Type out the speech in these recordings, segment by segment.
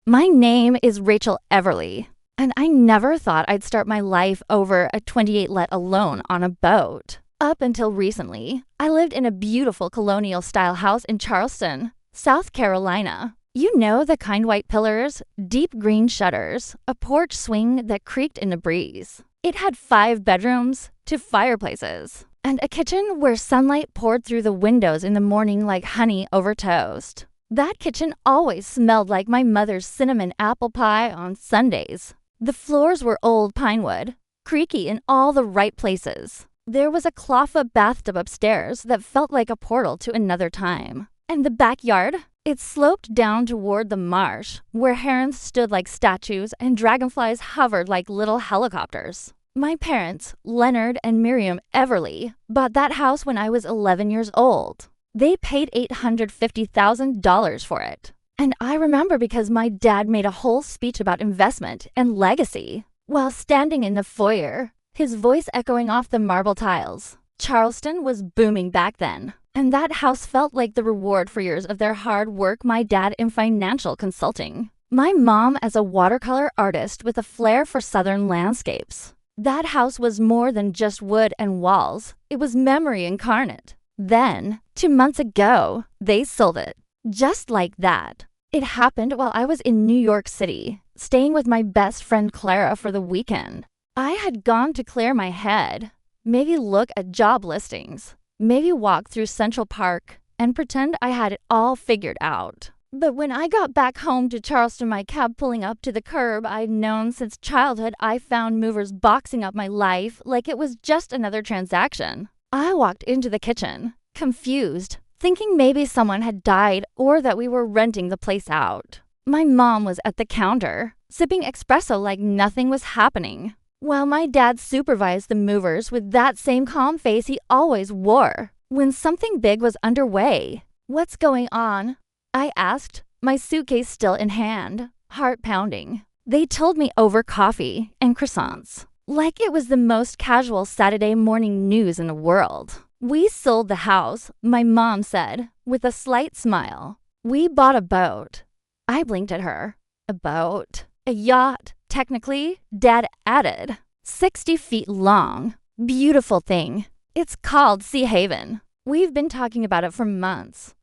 My name is Rachel Everly, and I never thought I'd start my life over a 28 let alone on a boat. Up until recently, I lived in a beautiful colonial-style house in Charleston, South Carolina. You know, the kind white pillars, deep green shutters, a porch swing that creaked in the breeze. It had 5 bedrooms, 2 fireplaces, and a kitchen where sunlight poured through the windows in the morning like honey over toast. That kitchen always smelled like my mother's cinnamon apple pie on Sundays. The floors were old pine wood, creaky in all the right places. There was a clawfoot bathtub upstairs that felt like a portal to another time. And the backyard? It sloped down toward the marsh, where herons stood like statues and dragonflies hovered like little helicopters. My parents, Leonard and Miriam Everly, bought that house when I was 11 years old. They paid $850,000 for it. And I remember because my dad made a whole speech about investment and legacy while standing in the foyer, his voice echoing off the marble tiles. Charleston was booming back then, and that house felt like the reward for years of their hard work. My dad in financial consulting, my mom as a watercolor artist with a flair for southern landscapes. That house was more than just wood and walls. It was memory incarnate. Then, 2 months ago, they sold it. Just like that. It happened while I was in New York City, staying with my best friend Clara for the weekend. I had gone to clear my head, maybe look at job listings, maybe walk through Central Park and pretend I had it all figured out. But when I got back home to Charleston, my cab pulling up to the curb I'd known since childhood, I found movers boxing up my life like it was just another transaction. I walked into the kitchen, confused, thinking maybe someone had died or that we were renting the place out. My mom was at the counter, sipping espresso like nothing was happening, while my dad supervised the movers with that same calm face he always wore when something big was underway. "What's going on?" I asked, my suitcase still in hand, heart pounding. They told me over coffee and croissants, like it was the most casual Saturday morning news in the world. "We sold the house," my mom said, with a slight smile. "We bought a boat." I blinked at her. "A boat? A yacht, technically," Dad added. 60 feet long. Beautiful thing. It's called Sea Haven. We've been talking about it for months.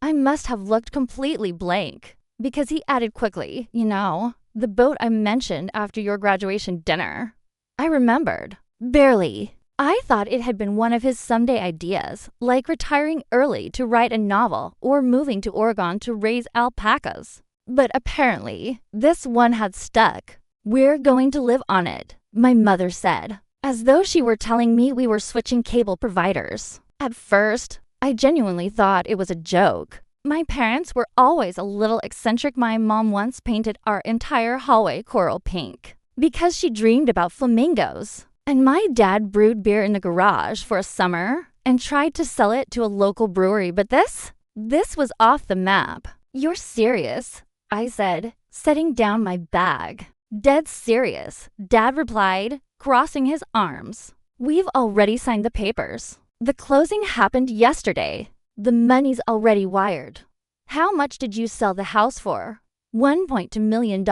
I must have looked completely blank, because he added quickly, "You know, the boat I mentioned after your graduation dinner." I remembered. Barely. I thought it had been one of his someday ideas, like retiring early to write a novel or moving to Oregon to raise alpacas. But apparently, this one had stuck. "We're going to live on it," my mother said, as though she were telling me we were switching cable providers. At first, I genuinely thought it was a joke. My parents were always a little eccentric. My mom once painted our entire hallway coral pink because she dreamed about flamingos. And my dad brewed beer in the garage for a summer and tried to sell it to a local brewery. But this was off the map. "You're serious?" I said, setting down my bag. "Dead serious," Dad replied, crossing his arms. "We've already signed the papers. The closing happened yesterday. The money's already wired." "How much did you sell the house for?" $1.2 million,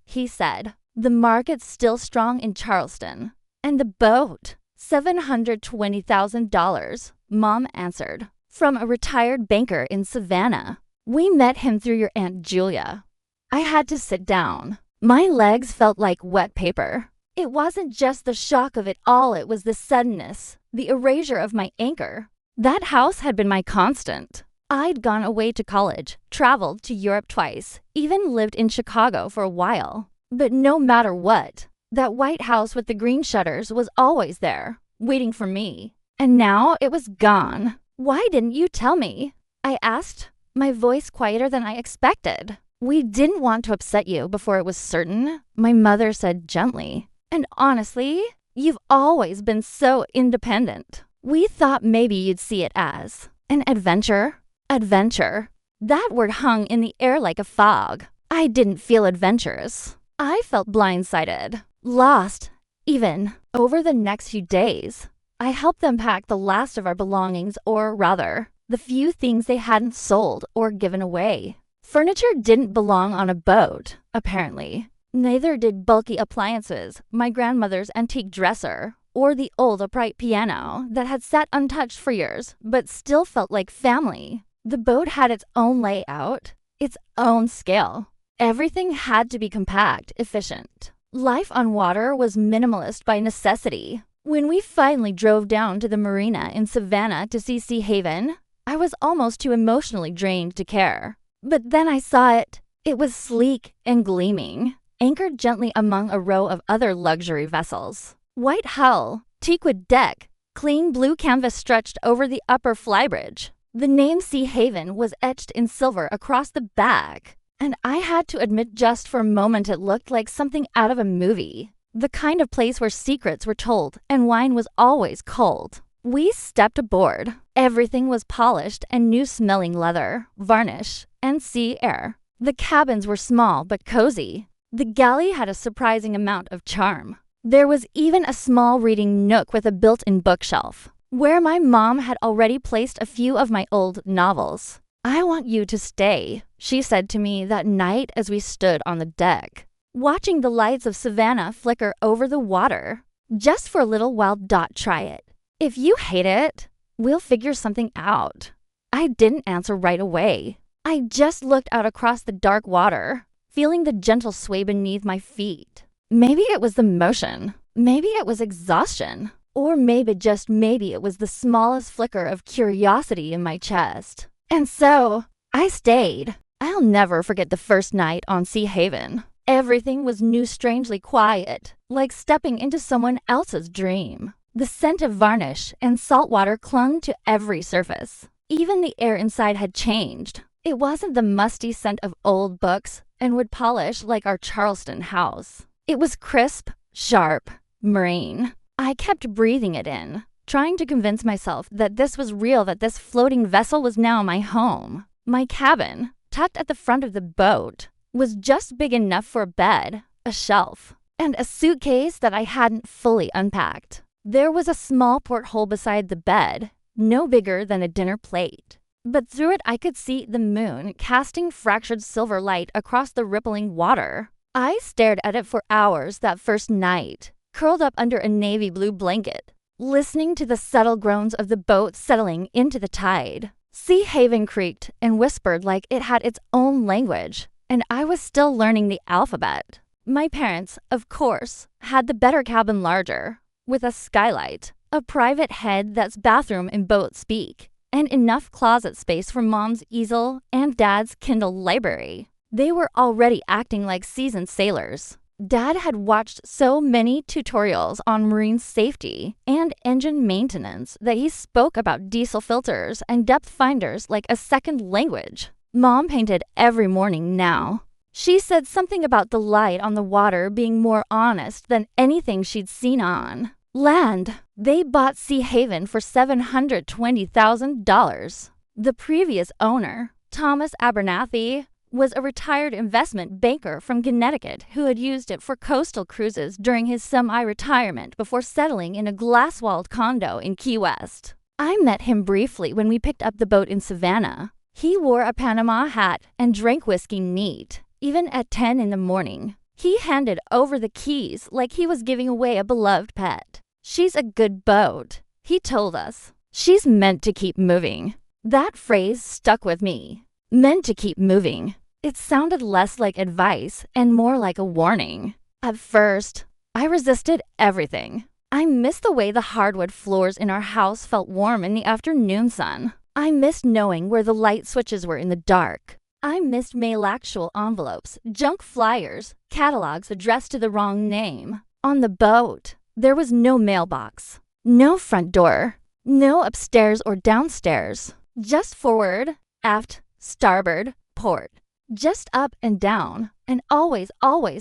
he said. "The market's still strong in Charleston." "And the boat?" $720,000, Mom answered, "from a retired banker in Savannah. We met him through your Aunt Julia." I had to sit down. My legs felt like wet paper. It wasn't just the shock of it all, it was the suddenness, the erasure of my anchor. That house had been my constant. I'd gone away to college, traveled to Europe twice, even lived in Chicago for a while. But no matter what, that white house with the green shutters was always there, waiting for me. And now it was gone. "Why didn't you tell me?" I asked, my voice quieter than I expected. "We didn't want to upset you before it was certain," my mother said gently. "And honestly, you've always been so independent. We thought maybe you'd see it as an adventure." Adventure. That word hung in the air like a fog. I didn't feel adventurous. I felt blindsided. Lost, even. Over the next few days, I helped them pack the last of our belongings, or rather, the few things they hadn't sold or given away. Furniture didn't belong on a boat, apparently. Neither did bulky appliances, my grandmother's antique dresser, or the old upright piano that had sat untouched for years but still felt like family. The boat had its own layout, its own scale. Everything had to be compact, efficient. Life on water was minimalist by necessity. When we finally drove down to the marina in Savannah to see Sea Haven, I was almost too emotionally drained to care. But then I saw it. It was sleek and gleaming, anchored gently among a row of other luxury vessels. White hull, teakwood deck, clean blue canvas stretched over the upper flybridge. The name Sea Haven was etched in silver across the back, and I had to admit just for a moment it looked like something out of a movie. The kind of place where secrets were told and wine was always cold. We stepped aboard. Everything was polished and new-smelling leather, varnish, and sea air. The cabins were small but cozy. The galley had a surprising amount of charm. There was even a small reading nook with a built-in bookshelf, where my mom had already placed a few of my old novels. "I want you to stay," she said to me that night as we stood on the deck, watching the lights of Savannah flicker over the water. "Just for a little while. Try it. If you hate it, we'll figure something out." I didn't answer right away. I just looked out across the dark water, feeling the gentle sway beneath my feet. Maybe it was the motion. Maybe it was exhaustion. Or maybe, just maybe, it was the smallest flicker of curiosity in my chest. And so, I stayed. I'll never forget the first night on Sea Haven. Everything was new, strangely quiet, like stepping into someone else's dream. The scent of varnish and salt water clung to every surface. Even the air inside had changed. It wasn't the musty scent of old books and wood polish like our Charleston house. It was crisp, sharp, marine. I kept breathing it in, trying to convince myself that this was real, that this floating vessel was now my home. My cabin, tucked at the front of the boat, was just big enough for a bed, a shelf, and a suitcase that I hadn't fully unpacked. There was a small porthole beside the bed, no bigger than a dinner plate. But through it I could see the moon casting fractured silver light across the rippling water. I stared at it for hours that first night, curled up under a navy blue blanket, listening to the subtle groans of the boat settling into the tide. Sea Haven creaked and whispered like it had its own language, and I was still learning the alphabet. My parents, of course, had the better cabin, larger, with a skylight, a private head that's bathroom in boat speak, and enough closet space for Mom's easel and Dad's Kindle library. They were already acting like seasoned sailors. Dad had watched so many tutorials on marine safety and engine maintenance that he spoke about diesel filters and depth finders like a second language. Mom painted every morning now. She said something about the light on the water being more honest than anything she'd seen on land. They bought Sea Haven for $720,000. The previous owner, Thomas Abernathy, was a retired investment banker from Connecticut who had used it for coastal cruises during his semi-retirement before settling in a glass-walled condo in Key West. I met him briefly when we picked up the boat in Savannah. He wore a Panama hat and drank whiskey neat, even at 10 in the morning. He handed over the keys like he was giving away a beloved pet. "She's a good boat," he told us. "She's meant to keep moving." That phrase stuck with me. Meant to keep moving. It sounded less like advice and more like a warning. At first, I resisted everything. I missed the way the hardwood floors in our house felt warm in the afternoon sun. I missed knowing where the light switches were in the dark. I missed mail-actual envelopes, junk flyers, catalogs addressed to the wrong name. On the boat, there was no mailbox, no front door, no upstairs or downstairs. Just forward, aft, starboard, port. Just up and down, and always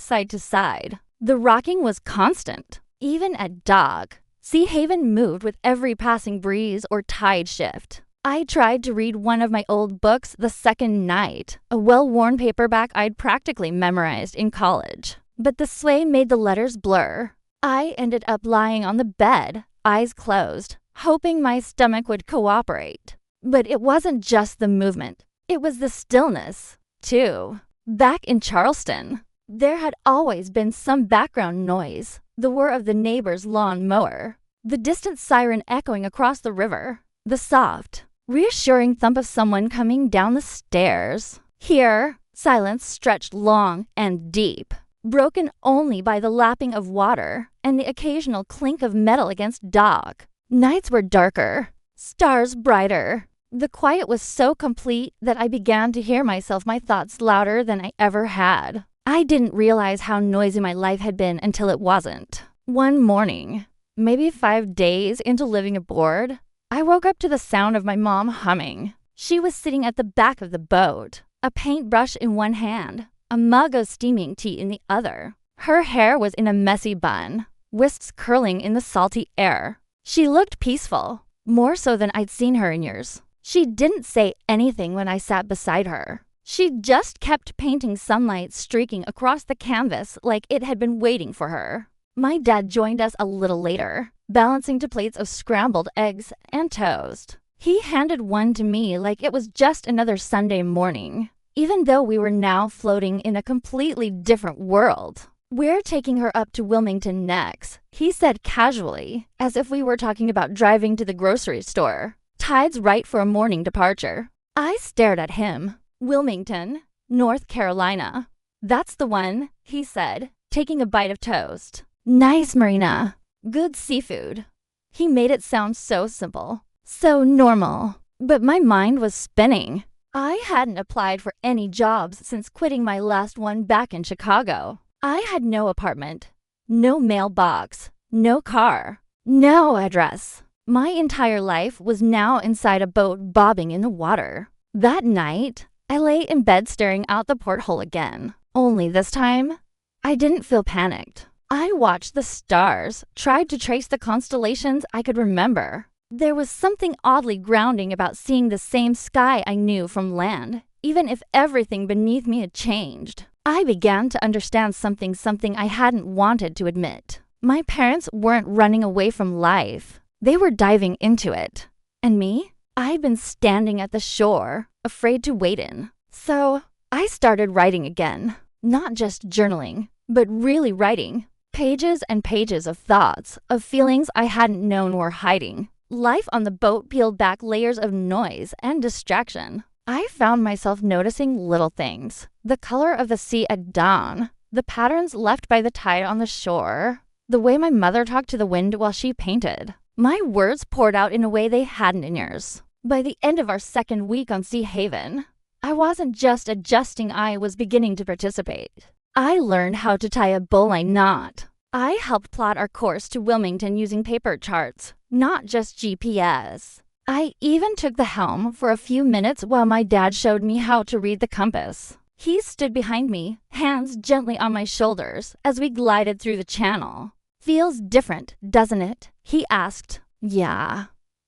side to side. The rocking was constant, even at dock. Sea Haven moved with every passing breeze or tide shift. I tried to read one of my old books the second night, a well-worn paperback I'd practically memorized in college. But the sway made the letters blur. I ended up lying on the bed, eyes closed, hoping my stomach would cooperate. But it wasn't just the movement. It was the stillness. too. Back in Charleston, there had always been some background noise, the whir of the neighbor's lawn mower, the distant siren echoing across the river, the soft, reassuring thump of someone coming down the stairs. Here, silence stretched long and deep, broken only by the lapping of water and the occasional clink of metal against dock. Nights were darker, stars brighter. The quiet was so complete that I began to hear my thoughts louder than I ever had. I didn't realize how noisy my life had been until it wasn't. One morning, maybe 5 days into living aboard, I woke up to the sound of my mom humming. She was sitting at the back of the boat, a paintbrush in one hand, a mug of steaming tea in the other. Her hair was in a messy bun, wisps curling in the salty air. She looked peaceful, more so than I'd seen her in years. She didn't say anything when I sat beside her. She just kept painting sunlight streaking across the canvas like it had been waiting for her. My dad joined us a little later, balancing 2 plates of scrambled eggs and toast. He handed one to me like it was just another Sunday morning, even though we were now floating in a completely different world. "We're taking her up to Wilmington next," he said casually, as if we were talking about driving to the grocery store. "Tide's right for a morning departure." I stared at him. "Wilmington, North Carolina. That's the one," he said, taking a bite of toast. "Nice marina. Good seafood." He made it sound so simple, so normal. But my mind was spinning. I hadn't applied for any jobs since quitting my last one back in Chicago. I had no apartment, no mailbox, no car, no address. My entire life was now inside a boat bobbing in the water. That night, I lay in bed staring out the porthole again. Only this time, I didn't feel panicked. I watched the stars, tried to trace the constellations I could remember. There was something oddly grounding about seeing the same sky I knew from land, even if everything beneath me had changed. I began to understand something I hadn't wanted to admit. My parents weren't running away from life. They were diving into it. And me? I'd been standing at the shore, afraid to wade in. So I started writing again. Not just journaling, but really writing. Pages and pages of thoughts, of feelings I hadn't known were hiding. Life on the boat peeled back layers of noise and distraction. I found myself noticing little things. The color of the sea at dawn, the patterns left by the tide on the shore, the way my mother talked to the wind while she painted. My words poured out in a way they hadn't in years. By the end of our 2nd week on Sea Haven, I wasn't just adjusting, I was beginning to participate. I learned how to tie a bowline knot. I helped plot our course to Wilmington using paper charts, not just GPS. I even took the helm for a few minutes while my dad showed me how to read the compass. He stood behind me, hands gently on my shoulders, as we glided through the channel. "Feels different, doesn't it?" he asked. "Yeah,"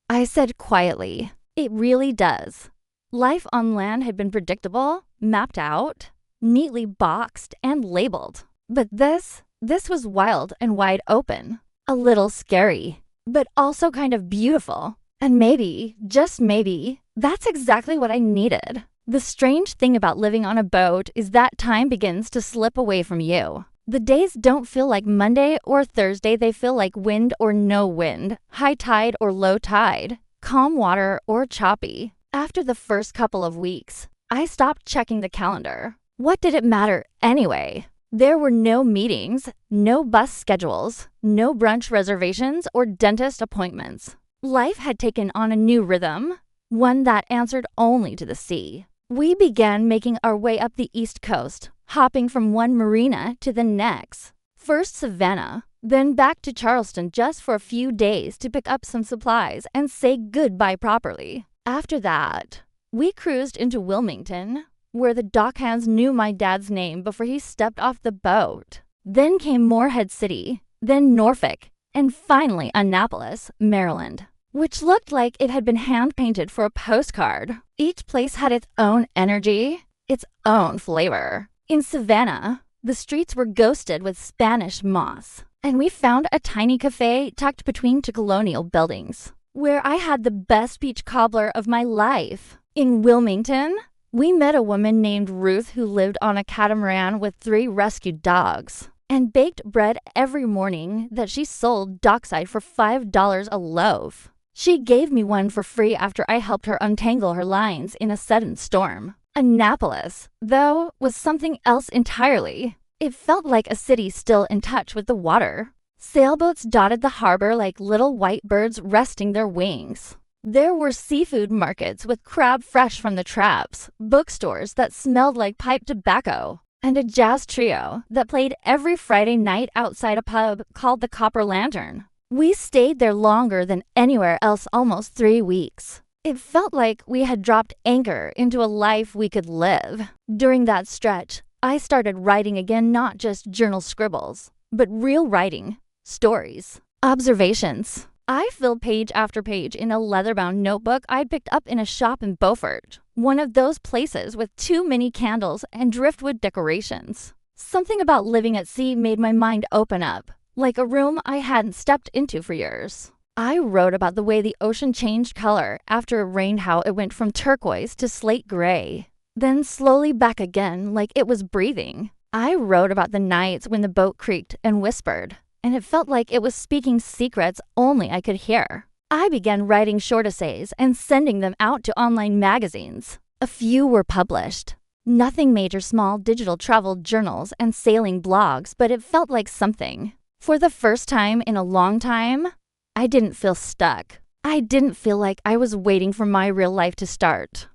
I said quietly. "It really does." Life on land had been predictable, mapped out, neatly boxed and labeled. But this was wild and wide open. A little scary, but also kind of beautiful. And maybe, just maybe, that's exactly what I needed. The strange thing about living on a boat is that time begins to slip away from you. The days don't feel like Monday or Thursday, they feel like wind or no wind, high tide or low tide, calm water or choppy. After the first couple of weeks, I stopped checking the calendar. What did it matter anyway? There were no meetings, no bus schedules, no brunch reservations or dentist appointments. Life had taken on a new rhythm, one that answered only to the sea. We began making our way up the East Coast, hopping from one marina to the next. First Savannah, then back to Charleston just for a few days to pick up some supplies and say goodbye properly. After that, we cruised into Wilmington, where the dockhands knew my dad's name before he stepped off the boat. Then came Morehead City, then Norfolk, and finally Annapolis, Maryland, which looked like it had been hand-painted for a postcard. Each place had its own energy, its own flavor. In Savannah, the streets were ghosted with Spanish moss, and we found a tiny cafe tucked between 2 colonial buildings, where I had the best peach cobbler of my life. In Wilmington, We met a woman named Ruth who lived on a catamaran with 3 rescued dogs and baked bread every morning that she sold dockside for $5 a loaf. She gave me one for free after I helped her untangle her lines in a sudden storm. Annapolis, though, was something else entirely. It felt like a city still in touch with the water. Sailboats dotted the harbor like little white birds resting their wings. There were seafood markets with crab fresh from the traps, bookstores that smelled like pipe tobacco, and a jazz trio that played every Friday night outside a pub called the Copper Lantern. We stayed there longer than anywhere else, almost 3 weeks. It felt like we had dropped anchor into a life we could live. During that stretch, I started writing again, not just journal scribbles, but real writing, stories, observations. I filled page after page in a leather-bound notebook I'd picked up in a shop in Beaufort, one of those places with too many candles and driftwood decorations. Something about living at sea made my mind open up, like a room I hadn't stepped into for years. I wrote about the way the ocean changed color after it rained, how it went from turquoise to slate gray, then slowly back again like it was breathing. I wrote about the nights when the boat creaked and whispered, and it felt like it was speaking secrets only I could hear. I began writing short essays and sending them out to online magazines. A few were published. Nothing major, small digital travel journals and sailing blogs, but it felt like something. For the first time in a long time, I didn't feel stuck. I didn't feel like I was waiting for my real life to start.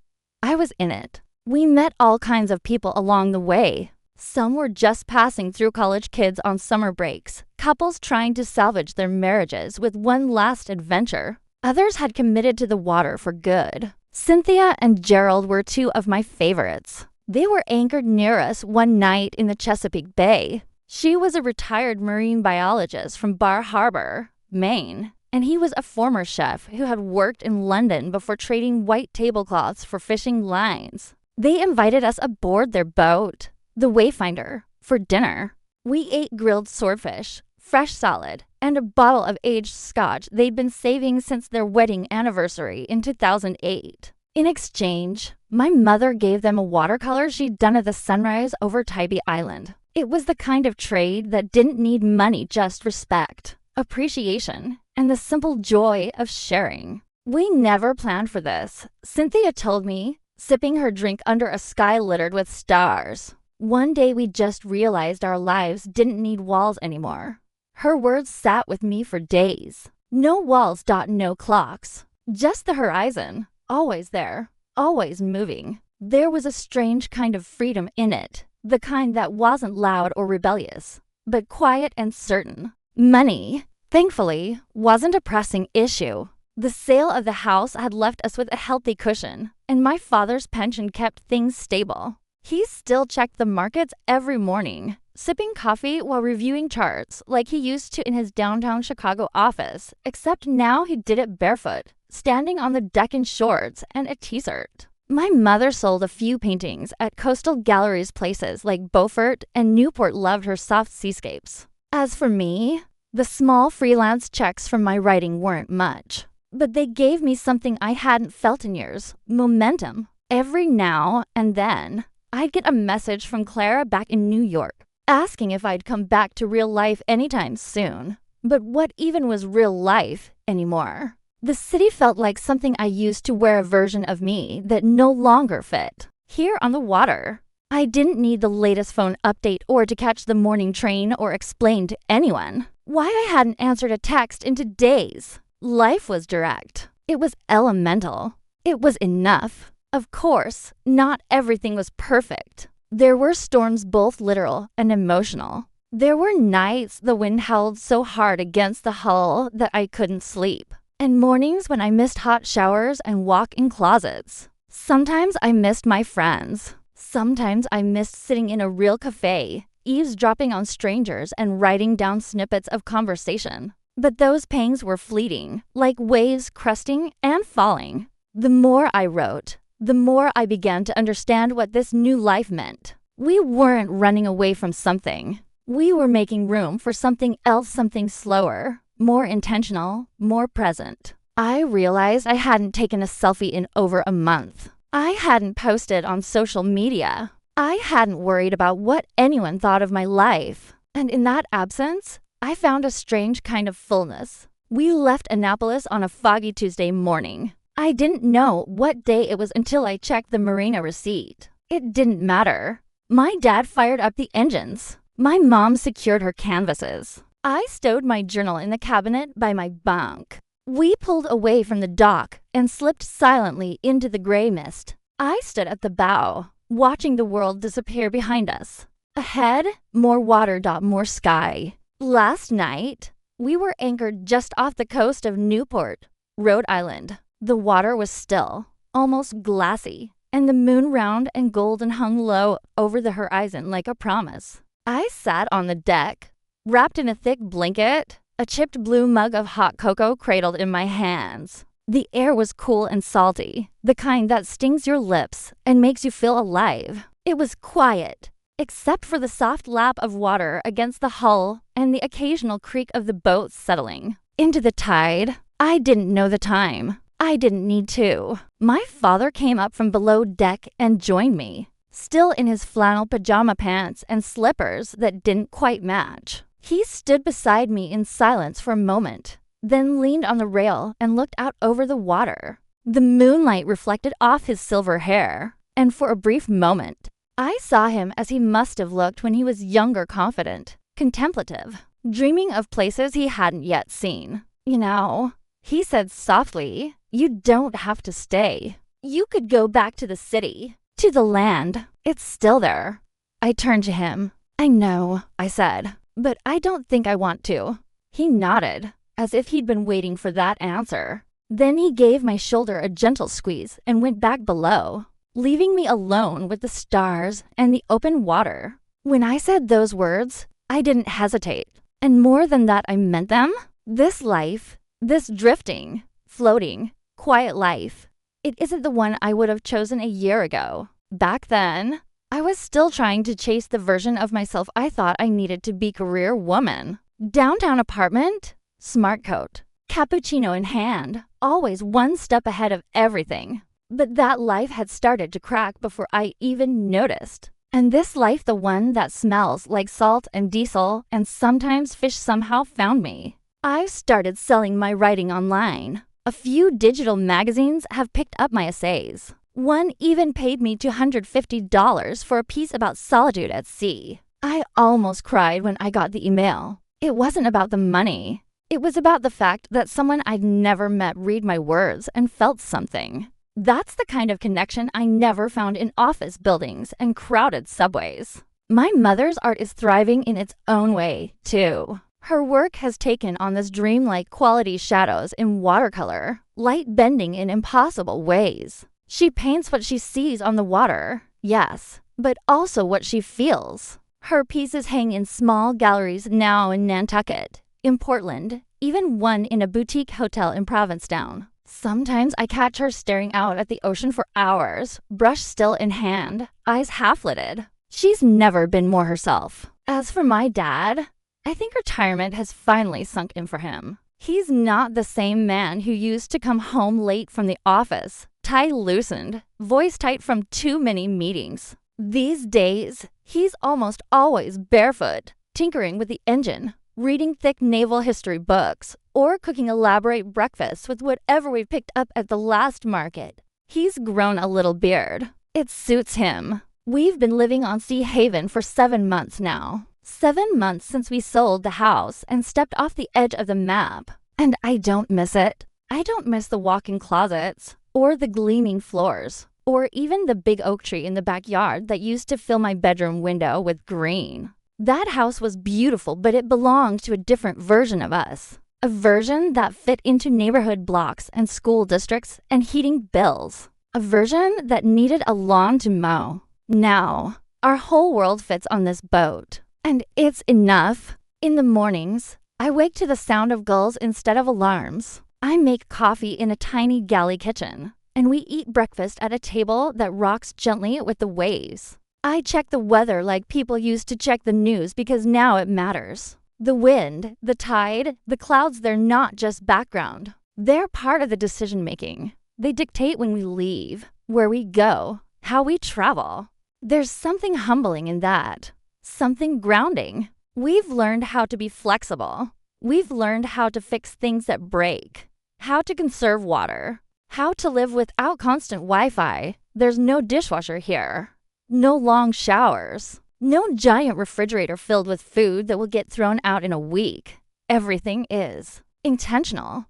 I was in it. We met all kinds of people along the way. Some were just passing through, college kids on summer breaks, couples trying to salvage their marriages with one last adventure. Others had committed to the water for good. Cynthia and Gerald were 2 of my favorites. They were anchored near us one night in the Chesapeake Bay. She was a retired marine biologist from Bar Harbor, Maine, and he was a former chef who had worked in London before trading white tablecloths for fishing lines. They invited us aboard their boat, the Wayfinder, for dinner. We ate grilled swordfish, fresh salad, and a bottle of aged scotch they'd been saving since their wedding anniversary in 2008. In exchange, my mother gave them a watercolor she'd done at the sunrise over Tybee Island. It was the kind of trade that didn't need money, just respect, appreciation, and the simple joy of sharing. We never planned for this, Cynthia told me, sipping her drink under a sky littered with stars. One day we just realized our lives didn't need walls anymore. Her words sat with me for days. No walls, no clocks. Just the horizon, always there, always moving. There was a strange kind of freedom in it, the kind that wasn't loud or rebellious, but quiet and certain. Money, thankfully, wasn't a pressing issue. The sale of the house had left us with a healthy cushion, and my father's pension kept things stable. He still checked the markets every morning, sipping coffee while reviewing charts like he used to in his downtown Chicago office, except now he did it barefoot, standing on the deck in shorts and a t-shirt. My mother sold a few paintings at coastal galleries, places like Beaufort, and Newport loved her soft seascapes. As for me, the small freelance checks from my writing weren't much, but they gave me something I hadn't felt in years: momentum. Every now and then, I'd get a message from Clara back in New York, asking if I'd come back to real life anytime soon. But what even was real life anymore? The city felt like something I used to wear a version of me that no longer fit. Here on the water, I didn't need the latest phone update or to catch the morning train or explain to anyone why I hadn't answered a text in days. Life was direct. It was elemental. It was enough. Of course, not everything was perfect. There were storms, both literal and emotional. There were nights the wind howled so hard against the hull that I couldn't sleep, and mornings when I missed hot showers and walk-in closets. Sometimes I missed my friends. Sometimes I missed sitting in a real cafe, eavesdropping on strangers and writing down snippets of conversation. But those pangs were fleeting, like waves cresting and falling. The more I wrote, the more I began to understand what this new life meant. We weren't running away from something. We were making room for something else, something slower, more intentional, more present. I realized I hadn't taken a selfie in over a month. I hadn't posted on social media. I hadn't worried about what anyone thought of my life. And in that absence, I found a strange kind of fullness. We left Annapolis on a foggy Tuesday morning. I didn't know what day it was until I checked the marina receipt. It didn't matter. My dad fired up the engines. My mom secured her canvases. I stowed my journal in the cabinet by my bunk. We pulled away from the dock and slipped silently into the gray mist. I stood at the bow, watching the world disappear behind us. Ahead, more water, more sky. Last night, we were anchored just off the coast of Newport, Rhode Island. The water was still, almost glassy, and the moon round and golden hung low over the horizon like a promise. I sat on the deck, wrapped in a thick blanket, a chipped blue mug of hot cocoa cradled in my hands. The air was cool and salty, the kind that stings your lips and makes you feel alive. It was quiet, except for the soft lap of water against the hull and the occasional creak of the boat settling into the tide. I didn't know the time. I didn't need to. My father came up from below deck and joined me, still in his flannel pajama pants and slippers that didn't quite match. He stood beside me in silence for a moment, then leaned on the rail and looked out over the water. The moonlight reflected off his silver hair, and for a brief moment, I saw him as he must have looked when he was younger, confident, contemplative, dreaming of places he hadn't yet seen. You know, he said softly, "You don't have to stay. You could go back to the city, to the land. It's still there." I turned to him. "I know," I said, "but I don't think I want to." He nodded, as if he'd been waiting for that answer. Then he gave my shoulder a gentle squeeze and went back below, leaving me alone with the stars and the open water. When I said those words, I didn't hesitate. And more than that, I meant them. This life, this drifting, floating, quiet life, it isn't the one I would have chosen a year ago. Back then, I was still trying to chase the version of myself I thought I needed to be career woman. Downtown apartment, smart coat, cappuccino in hand, always one step ahead of everything. But that life had started to crack before I even noticed. And this life, the one that smells like salt and diesel, and sometimes fish somehow found me. I've started selling my writing online. A few digital magazines have picked up my essays. One even paid me $250 for a piece about solitude at sea. I almost cried when I got the email. It wasn't about the money. It was about the fact that someone I'd never met read my words and felt something. That's the kind of connection I never found in office buildings and crowded subways. My mother's art is thriving in its own way, too. Her work has taken on this dreamlike quality shadows in watercolor, light bending in impossible ways. She paints what she sees on the water, yes, but also what she feels. Her pieces hang in small galleries now in Nantucket, in Portland, even one in a boutique hotel in Provincetown. Sometimes I catch her staring out at the ocean for hours, brush still in hand, eyes half-lidded. She's never been more herself. As for my dad, I think retirement has finally sunk in for him. He's not the same man who used to come home late from the office, tie loosened, voice tight from too many meetings. These days, he's almost always barefoot, tinkering with the engine, reading thick naval history books, or cooking elaborate breakfasts with whatever we picked up at the last market. He's grown a little beard. It suits him. We've been living on Sea Haven for 7 months now. 7 months since we sold the house and stepped off the edge of the map. And I don't miss it. I don't miss the walk-in closets, or the gleaming floors, or even the big oak tree in the backyard that used to fill my bedroom window with green. That house was beautiful, but it belonged to a different version of us. A version that fit into neighborhood blocks and school districts and heating bills. A version that needed a lawn to mow. Now, our whole world fits on this boat. And it's enough. In the mornings, I wake to the sound of gulls instead of alarms. I make coffee in a tiny galley kitchen, and we eat breakfast at a table that rocks gently with the waves. I check the weather like people used to check the news because now it matters. The wind, the tide, the clouds, they're not just background. They're part of the decision making. They dictate when we leave, where we go, how we travel. There's something humbling in that, something grounding. We've learned how to be flexible. We've learned how to fix things that break, how to conserve water, how to live without constant Wi-Fi. There's no dishwasher here, no long showers, no giant refrigerator filled with food that will get thrown out in a week. Everything is intentional.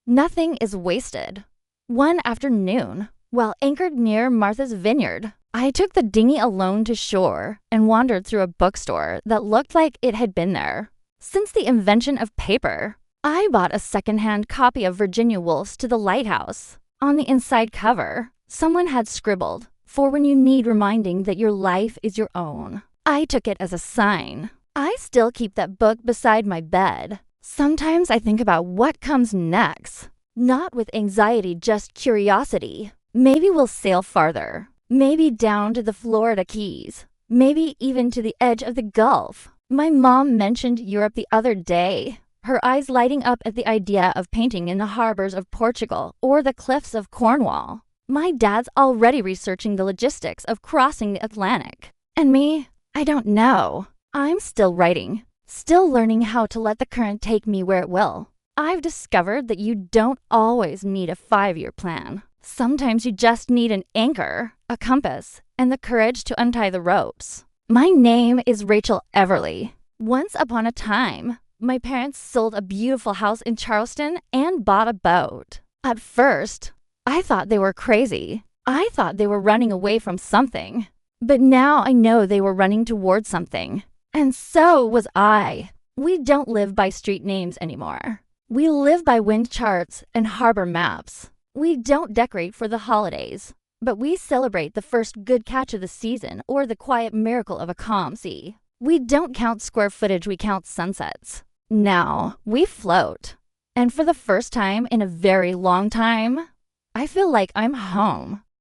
Nothing is wasted. One afternoon, while anchored near Martha's Vineyard, I took the dinghy alone to shore and wandered through a bookstore that looked like it had been there since the invention of paper. I bought a secondhand copy of Virginia Woolf's To the Lighthouse. On the inside cover, someone had scribbled, "For when you need reminding that your life is your own." I took it as a sign. I still keep that book beside my bed. Sometimes I think about what comes next. Not with anxiety, just curiosity. Maybe we'll sail farther. Maybe down to the Florida Keys. Maybe even to the edge of the Gulf. My mom mentioned Europe the other day, her eyes lighting up at the idea of painting in the harbors of Portugal or the cliffs of Cornwall. My dad's already researching the logistics of crossing the Atlantic. And me, I don't know. I'm still writing, still learning how to let the current take me where it will. I've discovered that you don't always need a 5-year plan. Sometimes you just need an anchor, a compass, and the courage to untie the ropes. My name is Rachel Everly. Once upon a time, my parents sold a beautiful house in Charleston and bought a boat. At first, I thought they were crazy. I thought they were running away from something. But now I know they were running towards something. And so was I. We don't live by street names anymore. We live by wind charts and harbor maps. We don't decorate for the holidays, but we celebrate the first good catch of the season or the quiet miracle of a calm sea. We don't count square footage, we count sunsets. Now, we float. And for the first time in a very long time, I feel like I'm home.